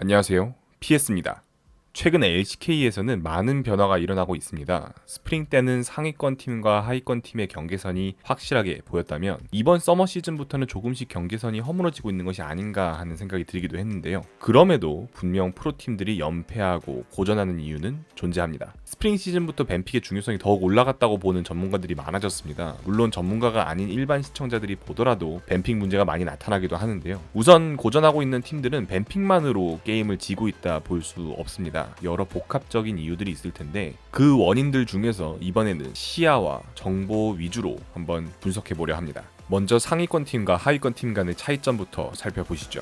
안녕하세요. PS입니다. 최근 LCK에서는 많은 변화가 일어나고 있습니다. 스프링 때는 상위권 팀과 하위권 팀의 경계선이 확실하게 보였다면 이번 서머 시즌부터는 조금씩 경계선이 허물어지고 있는 것이 아닌가 하는 생각이 들기도 했는데요. 그럼에도 분명 프로팀들이 연패하고 고전하는 이유는 존재합니다. 스프링 시즌부터 뱀픽의 중요성이 더욱 올라갔다고 보는 전문가들이 많아졌습니다. 물론 전문가가 아닌 일반 시청자들이 보더라도 뱀픽 문제가 많이 나타나기도 하는데요. 우선 고전하고 있는 팀들은 뱀픽만으로 게임을 지고 있다 볼 수 없습니다. 여러 복합적인 이유들이 있을 텐데 그 원인들 중에서 이번에는 시야와 정보 위주로 한번 분석해 보려 합니다. 먼저 상위권 팀과 하위권 팀 간의 차이점부터 살펴보시죠.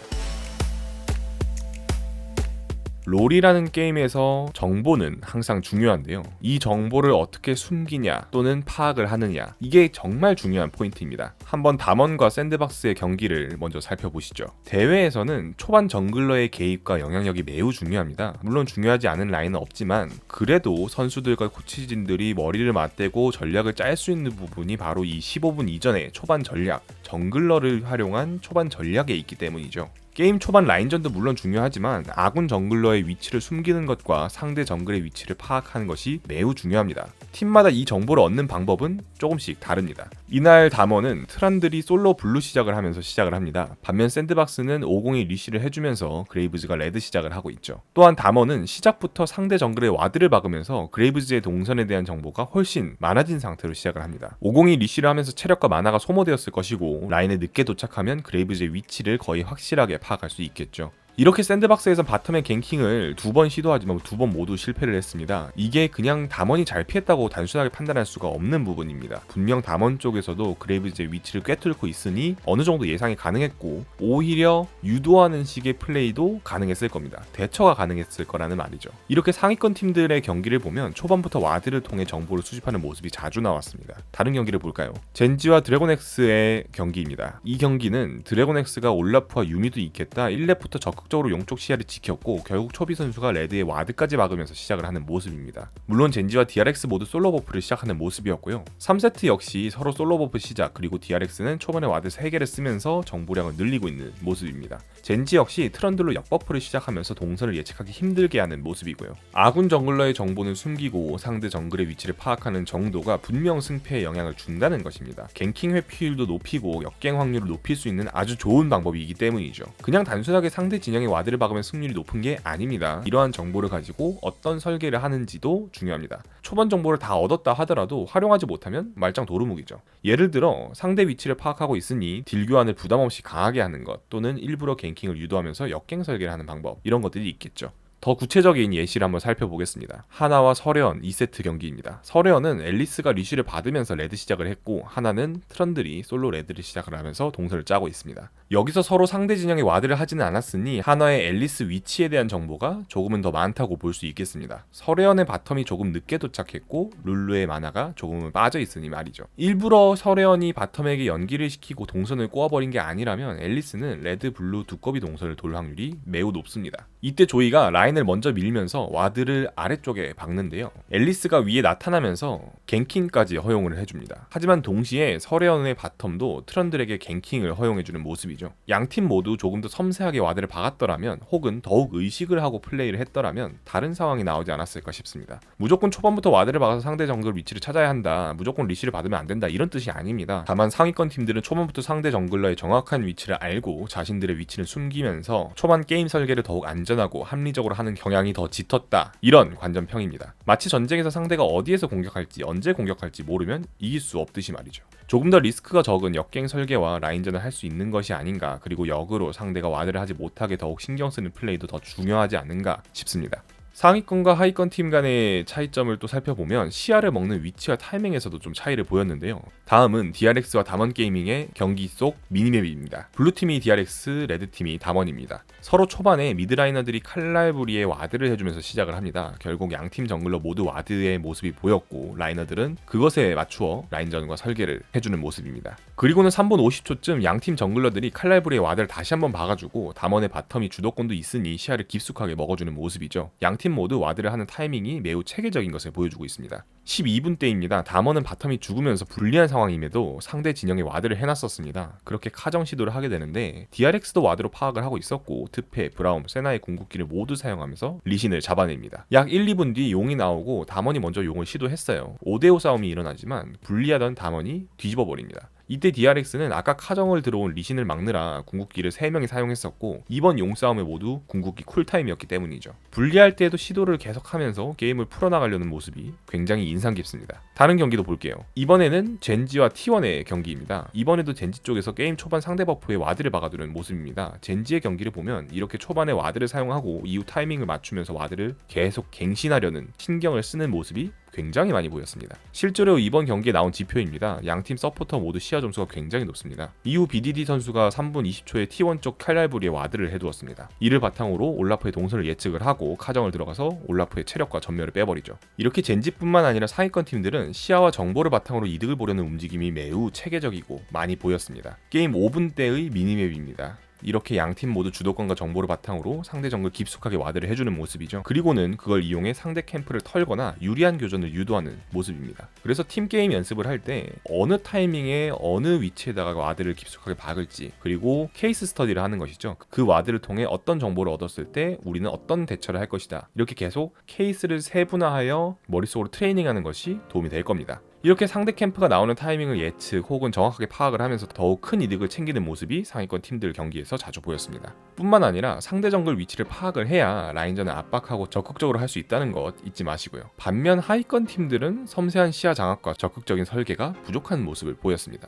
롤이라는 게임에서 정보는 항상 중요한데요. 이 정보를 어떻게 숨기냐 또는 파악을 하느냐, 이게 정말 중요한 포인트입니다. 한번 담원과 샌드박스의 경기를 먼저 살펴보시죠. 대회에서는 초반 정글러의 개입과 영향력이 매우 중요합니다. 물론 중요하지 않은 라인은 없지만 그래도 선수들과 코치진들이 머리를 맞대고 전략을 짤 수 있는 부분이 바로 이 15분 이전의 초반 전략, 정글러를 활용한 초반 전략에 있기 때문이죠. 게임 초반 라인전도 물론 중요하지만 아군 정글러의 위치를 숨기는 것과 상대 정글의 위치를 파악하는 것이 매우 중요합니다. 팀마다 이 정보를 얻는 방법은 조금씩 다릅니다. 이날 담원은 트란들이 솔로 블루 시작을 하면서 시작을 합니다. 반면 샌드박스는 502 리시를 해주면서 그레이브즈가 레드 시작을 하고 있죠. 또한 담원은 시작부터 상대 정글의 와드를 박으면서 그레이브즈의 동선에 대한 정보가 훨씬 많아진 상태로 시작을 합니다. 502 리시를 하면서 체력과 마나가 소모되었을 것이고 라인에 늦게 도착하면 그레이브즈의 위치를 거의 확실하게 파악할 수 있겠죠. 이렇게 샌드박스에서 바텀의 갱킹을 2번 시도하지만 2번 모두 실패를 했습니다. 이게 그냥 담원이 잘 피했다고 단순하게 판단할 수가 없는 부분입니다. 분명 담원 쪽에서도 그레이브즈의 위치를 꿰뚫고 있으니 어느 정도 예상이 가능했고 오히려 유도하는 식의 플레이도 가능했을 겁니다. 대처가 가능했을 거라는 말이죠. 이렇게 상위권 팀들의 경기를 보면 초반부터 와드를 통해 정보를 수집하는 모습이 자주 나왔습니다. 다른 경기를 볼까요? 젠지와 드래곤엑스의 경기입니다. 이 경기는 드래곤엑스가 올라프와 유미도 있겠다 1렙부터 적극적으로 용쪽 시야를 지켰고 결국 초비 선수가 레드의 와드까지 막으면서 시작을 하는 모습입니다. 물론 젠지와 DRX 모두 솔로 버프를 시작하는 모습이었고요. 3세트 역시 서로 솔로 버프 시작, 그리고 DRX는 초반에 와드 3개를 쓰면서 정보량을 늘리고 있는 모습입니다. 젠지 역시 트런들로 역버프를 시작하면서 동선을 예측하기 힘들게 하는 모습이고요. 아군 정글러의 정보는 숨기고 상대 정글의 위치를 파악하는 정도가 분명 승패에 영향을 준다는 것입니다. 갱킹 회피율도 높이고 역갱 확률을 높일 수 있는 아주 좋은 방법이기 때문이죠. 그냥 단순하게 상대 진영의 와드를 박으면 승률이 높은 게 아닙니다. 이러한 정보를 가지고 어떤 설계를 하는지도 중요합니다. 초반 정보를 다 얻었다 하더라도 활용하지 못하면 말짱 도루묵이죠. 예를 들어 상대 위치를 파악하고 있으니 딜 교환을 부담 없이 강하게 하는 것, 또는 일부러 갱킹을 유도하면서 역갱 설계를 하는 방법, 이런 것들이 있겠죠. 더 구체적인 예시를 한번 살펴보겠습니다. 하나와 서래원 2세트 경기입니다. 서래원은 앨리스가 리쉬를 받으면서 레드 시작을 했고 하나는 트런들이 솔로 레드를 시작을 하면서 동선을 짜고 있습니다. 여기서 서로 상대 진영에 와드를 하지는 않았으니 하나의 앨리스 위치에 대한 정보가 조금은 더 많다고 볼 수 있겠습니다. 서래원의 바텀이 조금 늦게 도착했고 룰루의 마나가 조금은 빠져 있으니 말이죠. 일부러 서래원이 바텀에게 연기를 시키고 동선을 꼬아버린 게 아니라면 앨리스는 레드, 블루 두꺼비 동선을 돌 확률이 매우 높습니다. 이때 조이가 라인을 먼저 밀면서 와드를 아래쪽에 박는데요. 앨리스가 위에 나타나면서 갱킹까지 허용을 해줍니다. 하지만 동시에 서래원의 바텀도 트런들에게 갱킹을 허용해주는 모습이죠. 양팀 모두 조금 더 섬세하게 와드를 박았더라면, 혹은 더욱 의식을 하고 플레이를 했더라면 다른 상황이 나오지 않았을까 싶습니다. 무조건 초반부터 와드를 박아서 상대 정글 위치를 찾아야 한다, 무조건 리시를 받으면 안 된다, 이런 뜻이 아닙니다. 다만 상위권 팀들은 초반부터 상대 정글러의 정확한 위치를 알고 자신들의 위치를 숨기면서 초반 게임 설계를 더욱 안전하고 합리적으로 하는 경향이 더 짙었다, 이런 관전평입니다. 마치 전쟁에서 상대가 어디에서 공격할지 언제 공격할지 모르면 이길 수 없듯이 말이죠. 조금 더 리스크가 적은 역갱 설계와 라인전을 할 수 있는 것이 아닌가, 그리고 역으로 상대가 와드를 하지 못하게 더욱 신경 쓰는 플레이도 더 중요하지 않는가 싶습니다. 상위권과 하위권 팀 간의 차이점을 또 살펴보면 시야를 먹는 위치와 타이밍에서도 좀 차이를 보였는데요. 다음은 DRX와 담원게이밍의 경기 속 미니맵입니다. 블루팀이 DRX, 레드팀이 담원입니다. 서로 초반에 미드라이너들이 칼날부리에 와드를 해주면서 시작을 합니다. 결국 양팀 정글러 모두 와드의 모습이 보였고 라이너들은 그것에 맞추어 라인전과 설계를 해주는 모습입니다. 그리고는 3분 50초쯤 양팀 정글러들이 칼날부리의 와드를 다시 한번 박아주고 담원의 바텀이 주도권도 있으니 시야를 깊숙하게 먹어주는 모습이죠. 양팀 양팀 모두 와드를 하는 타이밍이 매우 체계적인 것을 보여주고 있습니다. 12분 때입니다. 다머는 바텀이 죽으면서 불리한 상황임에도 상대 진영에 와드를 해놨었습니다. 그렇게 카정 시도를 하게 되는데 DRX도 와드로 파악을 하고 있었고 트페, 브라움, 세나의 궁극기를 모두 사용하면서 리신을 잡아냅니다. 약 1, 2분 뒤 용이 나오고 다머니 먼저 용을 시도했어요. 5대5 싸움이 일어나지만 불리하던 다머니 뒤집어버립니다. 이때 DRX는 아까 카정을 들어온 리신을 막느라 궁극기를 3명이 사용했었고 이번 용싸움에 모두 궁극기 쿨타임이었기 때문이죠. 불리할 때에도 시도를 계속하면서 게임을 풀어나가려는 모습이 굉장히 인상 깊습니다. 다른 경기도 볼게요. 이번에는 젠지와 T1의 경기입니다. 이번에도 젠지 쪽에서 게임 초반 상대 버프에 와드를 박아두는 모습입니다. 젠지의 경기를 보면 이렇게 초반에 와드를 사용하고 이후 타이밍을 맞추면서 와드를 계속 갱신하려는 신경을 쓰는 모습이 굉장히 많이 보였습니다. 실제로 이번 경기에 나온 지표입니다. 양팀 서포터 모두 시야 점수가 굉장히 높습니다. 이후 BDD 선수가 3분 20초에 T1 쪽 칼날부리에 와드를 해두었습니다. 이를 바탕으로 올라프의 동선을 예측을 하고 카정을 들어가서 올라프의 체력과 전멸을 빼버리죠. 이렇게 젠지뿐만 아니라 상위권 팀들은 시야와 정보를 바탕으로 이득을 보려는 움직임이 매우 체계적이고 많이 보였습니다. 게임 5분대의 미니맵입니다. 이렇게 양팀 모두 주도권과 정보를 바탕으로 상대 정글 깊숙하게 와드를 해주는 모습이죠. 그리고는 그걸 이용해 상대 캠프를 털거나 유리한 교전을 유도하는 모습입니다. 그래서 팀게임 연습을 할 때 어느 타이밍에 어느 위치에다가 와드를 깊숙하게 박을지, 그리고 케이스 스터디를 하는 것이죠. 그 와드를 통해 어떤 정보를 얻었을 때 우리는 어떤 대처를 할 것이다, 이렇게 계속 케이스를 세분화하여 머릿속으로 트레이닝하는 것이 도움이 될 겁니다. 이렇게 상대 캠프가 나오는 타이밍을 예측 혹은 정확하게 파악을 하면서 더욱 큰 이득을 챙기는 모습이 상위권 팀들 경기에서 자주 보였습니다. 뿐만 아니라 상대 정글 위치를 파악을 해야 라인전을 압박하고 적극적으로 할 수 있다는 것 잊지 마시고요. 반면 하위권 팀들은 섬세한 시야 장악과 적극적인 설계가 부족한 모습을 보였습니다.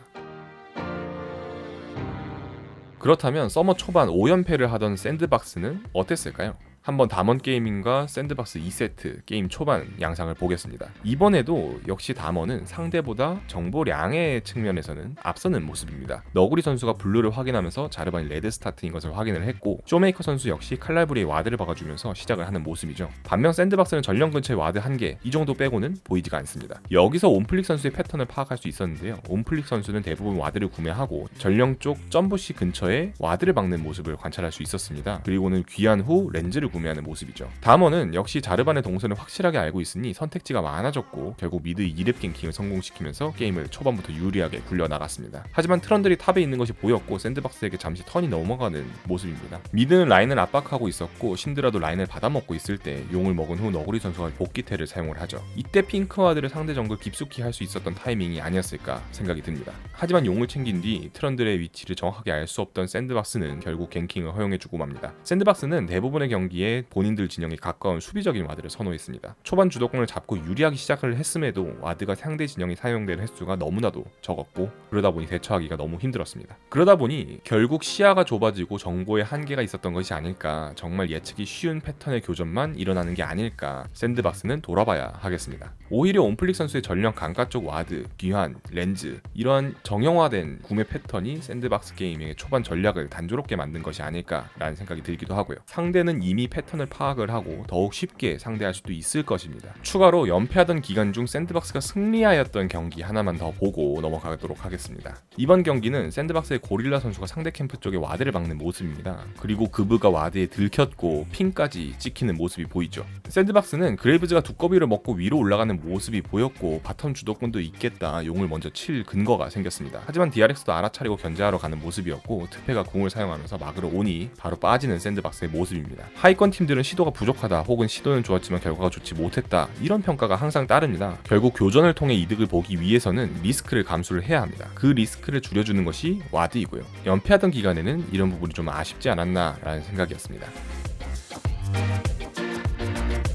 그렇다면 서머 초반 5연패를 하던 샌드박스는 어땠을까요? 한번 담원 게이밍과 샌드박스 2세트 게임 초반 양상을 보겠습니다. 이번에도 역시 담원은 상대보다 정보량의 측면에서는 앞서는 모습입니다. 너구리 선수가 블루를 확인하면서 자르반이 레드 스타트인 것을 확인을 했고, 쇼메이커 선수 역시 칼날부리에 와드를 박아주면서 시작을 하는 모습이죠. 반면 샌드박스는 전령 근처에 와드 1개 이 정도 빼고는 보이지가 않습니다. 여기서 온플릭 선수의 패턴을 파악할 수 있었는데요. 온플릭 선수는 대부분 와드를 구매하고 전령 쪽 점부시 근처에 와드를 박는 모습을 관찰할 수 있었습니다. 그리고는 귀한 후 렌즈를 구매하는 모습이죠. 다머는 역시 자르반의 동선을 확실하게 알고 있으니 선택지가 많아졌고 결국 미드 2렙 갱킹을 성공시키면서 게임을 초반부터 유리하게 굴려나갔습니다. 하지만 트런들이 탑에 있는 것이 보였고 샌드박스에게 잠시 턴이 넘어가는 모습입니다. 미드는 라인을 압박하고 있었고 신드라도 라인을 받아먹고 있을 때 용을 먹은 후 너구리 선수가 복귀태를 사용을 하죠. 이때 핑크와드를 상대 정글 깊숙이 할 수 있었던 타이밍이 아니었을까 생각이 듭니다. 하지만 용을 챙긴 뒤 트런들의 위치를 정확하게 알 수 없던 샌드박스는 결국 갱킹을 허용해주고 맙니다. 샌드박스는 대부분의 경기에 본인들 진영에 가까운 수비적인 와드를 선호했습니다. 초반 주도권을 잡고 유리하게 시작을 했음에도 와드가 상대 진영이 사용된 횟수가 너무나도 적었고 그러다 보니 대처하기가 너무 힘들었습니다. 그러다 보니 결국 시야가 좁아지고 정보에 한계가 있었던 것이 아닐까, 정말 예측이 쉬운 패턴의 교전만 일어나는 게 아닐까 샌드박스는 돌아봐야 하겠습니다. 오히려 온플릭 선수의 전령 강가 쪽 와드, 귀환, 렌즈 이러한 정형화된 구매 패턴이 샌드박스 게이밍의 초반 전략을 단조롭게 만든 것이 아닐까라는 생각이 들기도 하고요. 상대는 이미 패턴을 파악을 하고 더욱 쉽게 상대할 수도 있을 것입니다. 추가로 연패하던 기간 중 샌드박스가 승리하였던 경기 하나만 더 보고 넘어가도록 하겠습니다. 이번 경기는 샌드박스의 고릴라 선수가 상대 캠프 쪽에 와드를 박는 모습입니다. 그리고 그브가 와드에 들켰고 핑까지 찍히는 모습이 보이죠. 샌드박스는 그레이브즈가 두꺼비를 먹고 위로 올라가는 모습이 보였고 바텀 주도권도 있겠다, 용을 먼저 칠 근거가 생겼습니다. 하지만 DRX도 알아차리고 견제하러 가는 모습이었고 트페가 궁을 사용하면서 막으러 오니 바로 빠지는 샌드박스의 모습입니다. 하위권 팀들은 시도가 부족하다 혹은 시도는 좋았지만 결과가 좋지 못했다, 이런 평가가 항상 따릅니다. 결국 교전을 통해 이득을 보기 위해서는 리스크를 감수를 해야 합니다. 그 리스크를 줄여주는 것이 와드이고요. 연패하던 기간에는 이런 부분이 좀 아쉽지 않았나 라는 생각이었습니다.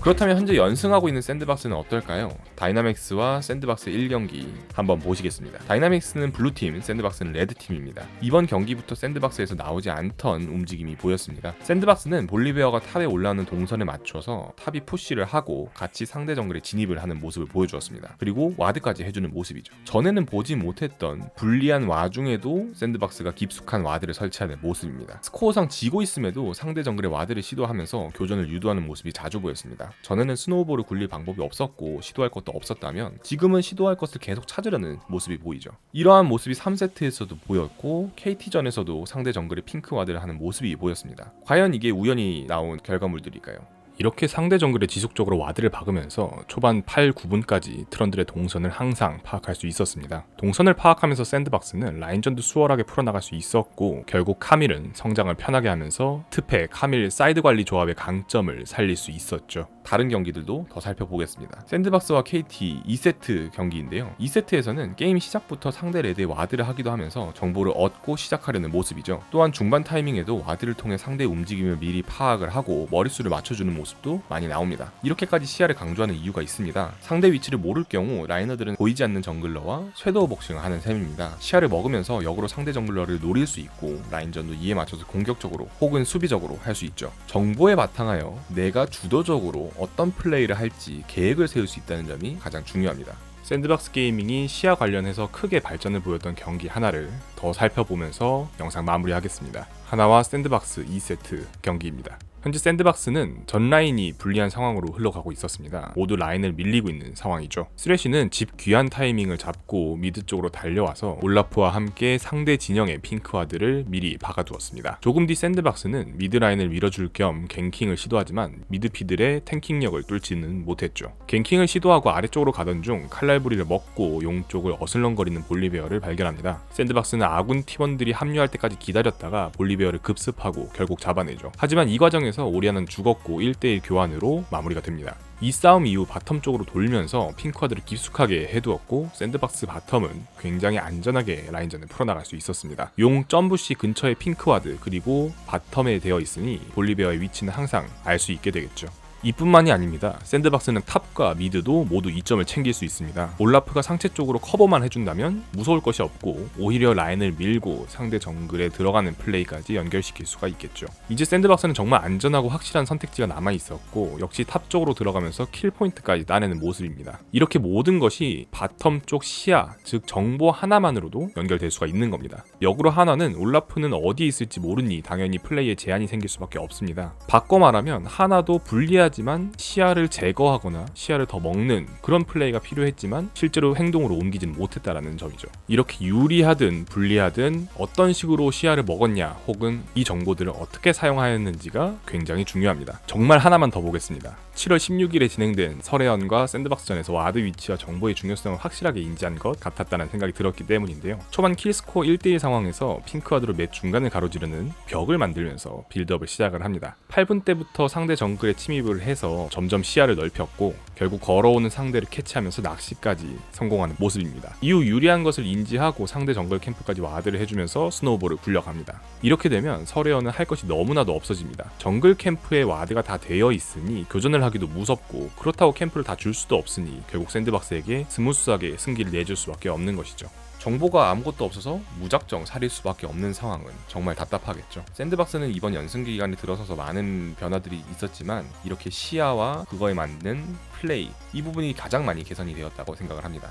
그렇다면 현재 연승하고 있는 샌드박스는 어떨까요? 다이나믹스와 샌드박스 1경기 한번 보시겠습니다. 다이나믹스는 블루팀, 샌드박스는 레드팀입니다. 이번 경기부터 샌드박스에서 나오지 않던 움직임이 보였습니다. 샌드박스는 볼리베어가 탑에 올라오는 동선에 맞춰서 탑이 푸시를 하고 같이 상대 정글에 진입을 하는 모습을 보여주었습니다. 그리고 와드까지 해주는 모습이죠. 전에는 보지 못했던 불리한 와중에도 샌드박스가 깊숙한 와드를 설치하는 모습입니다. 스코어상 지고 있음에도 상대 정글에 와드를 시도하면서 교전을 유도하는 모습이 자주 보였습니다. 전에는 스노우볼을 굴릴 방법이 없었고 시도할 것도 없었다면 지금은 시도할 것을 계속 찾으려는 모습이 보이죠. 이러한 모습이 3세트에서도 보였고 KT전에서도 상대 정글에 핑크 와드를 하는 모습이 보였습니다. 과연 이게 우연히 나온 결과물들일까요? 이렇게 상대 정글에 지속적으로 와드를 박으면서 초반 8, 9분까지 트런들의 동선을 항상 파악할 수 있었습니다. 동선을 파악하면서 샌드박스는 라인전도 수월하게 풀어나갈 수 있었고 결국 카밀은 성장을 편하게 하면서 트페, 카밀, 사이드 관리 조합의 강점을 살릴 수 있었죠. 다른 경기들도 더 살펴보겠습니다. 샌드박스와 KT 2세트 경기인데요. 2세트에서는 게임 시작부터 상대 레드에 와드를 하기도 하면서 정보를 얻고 시작하려는 모습이죠. 또한 중반 타이밍에도 와드를 통해 상대 움직임을 미리 파악을 하고 머릿수를 맞춰주는 모습도 많이 나옵니다. 이렇게까지 시야를 강조하는 이유가 있습니다. 상대 위치를 모를 경우 라이너들은 보이지 않는 정글러와 섀도우 복싱을 하는 셈입니다. 시야를 먹으면서 역으로 상대 정글러를 노릴 수 있고 라인전도 이에 맞춰서 공격적으로 혹은 수비적으로 할 수 있죠. 정보에 바탕하여 내가 주도적으로 어떤 플레이를 할지 계획을 세울 수 있다는 점이 가장 중요합니다. 샌드박스 게이밍이 시야 관련해서 크게 발전을 보였던 경기 하나를 더 살펴보면서 영상 마무리하겠습니다. 하나와 샌드박스 2세트 경기입니다. 현재 샌드박스는 전 라인이 불리한 상황으로 흘러가고 있었습니다. 모두 라인을 밀리고 있는 상황이죠. 쓰레쉬는 집 귀한 타이밍을 잡고 미드 쪽으로 달려와서 올라프와 함께 상대 진영의 핑크와드를 미리 박아두었습니다. 조금 뒤 샌드박스는 미드 라인을 밀어줄 겸 갱킹을 시도하지만 미드피들의 탱킹력을 뚫지는 못했죠. 갱킹을 시도하고 아래쪽으로 가던 중 칼날부리를 먹고 용 쪽을 어슬렁거리는 볼리베어를 발견합니다. 샌드박스는 아군 팀원들이 합류할 때까지 기다렸다가 볼리베어를 급습하고 결국 잡아내죠. 하지만 이 과정에서 오리아는 죽었고 1대1 교환으로 마무리가 됩니다. 이 싸움 이후 바텀 쪽으로 돌면서 핑크와드를 깊숙하게 해두었고 샌드박스 바텀은 굉장히 안전하게 라인전을 풀어나갈 수 있었습니다. 용 점부시 근처에 핑크와드 그리고 바텀에 되어 있으니 볼리베어의 위치는 항상 알 수 있게 되겠죠. 이뿐만이 아닙니다. 샌드박스는 탑과 미드도 모두 2점을 챙길 수 있습니다. 올라프가 상체 쪽으로 커버만 해준다면 무서울 것이 없고 오히려 라인을 밀고 상대 정글에 들어가는 플레이까지 연결시킬 수가 있겠죠. 이제 샌드박스는 정말 안전하고 확실한 선택지가 남아있었고 역시 탑 쪽으로 들어가면서 킬 포인트까지 따내는 모습입니다. 이렇게 모든 것이 바텀 쪽 시야, 즉 정보 하나만으로도 연결될 수가 있는 겁니다. 역으로 하나는 올라프는 어디에 있을지 모르니 당연히 플레이에 제한이 생길 수밖에 없습니다. 바꿔 말하면 하나도 불리하지만 시야를 제거하거나 시야를 더 먹는 그런 플레이가 필요했지만 실제로 행동으로 옮기지는 못했다라는 점이죠. 이렇게 유리하든 불리하든 어떤 식으로 시야를 먹었냐 혹은 이 정보들을 어떻게 사용하였는지가 굉장히 중요합니다. 정말 하나만 더 보겠습니다. 7월 16일에 진행된 설혜연과 샌드박스전에서 와드 위치와 정보의 중요성을 확실하게 인지한 것 같았다는 생각이 들었기 때문인데요. 초반 킬스코어 1대1 상황에서 핑크와드로 매 중간을 가로지르는 벽을 만들면서 빌드업을 시작을 합니다. 8분 때부터 상대 정글에 침입을 해서 점점 시야를 넓혔고 결국 걸어오는 상대를 캐치하면서 낚시까지 성공하는 모습입니다. 이후 유리한 것을 인지하고 상대 정글 캠프까지 와드를 해주면서 스노우볼을 굴려갑니다. 이렇게 되면 설혜연은 할 것이 너무나도 없어집니다. 정글 캠프에 와드가 다 되어 있으니 교전을 하기도 무섭고 그렇다고 캠프를 다 줄 수도 없으니 결국 샌드박스에게 스무스하게 승기를 내줄 수밖에 없는 것이죠. 정보가 아무것도 없어서 무작정 살릴 수밖에 없는 상황은 정말 답답하겠죠. 샌드박스는 이번 연승 기간에 들어서서 많은 변화들이 있었지만 이렇게 시야와 그거에 맞는 플레이 이 부분이 가장 많이 개선이 되었다고 생각을 합니다.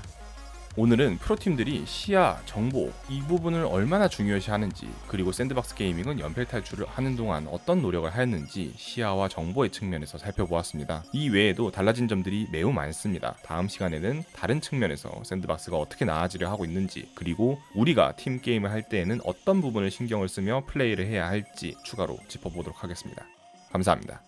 오늘은 프로팀들이 시야, 정보 이 부분을 얼마나 중요시하는지 그리고 샌드박스 게이밍은 연패 탈출을 하는 동안 어떤 노력을 하였는지 시야와 정보의 측면에서 살펴보았습니다. 이 외에도 달라진 점들이 매우 많습니다. 다음 시간에는 다른 측면에서 샌드박스가 어떻게 나아지려 하고 있는지 그리고 우리가 팀 게임을 할 때에는 어떤 부분을 신경을 쓰며 플레이를 해야 할지 추가로 짚어보도록 하겠습니다. 감사합니다.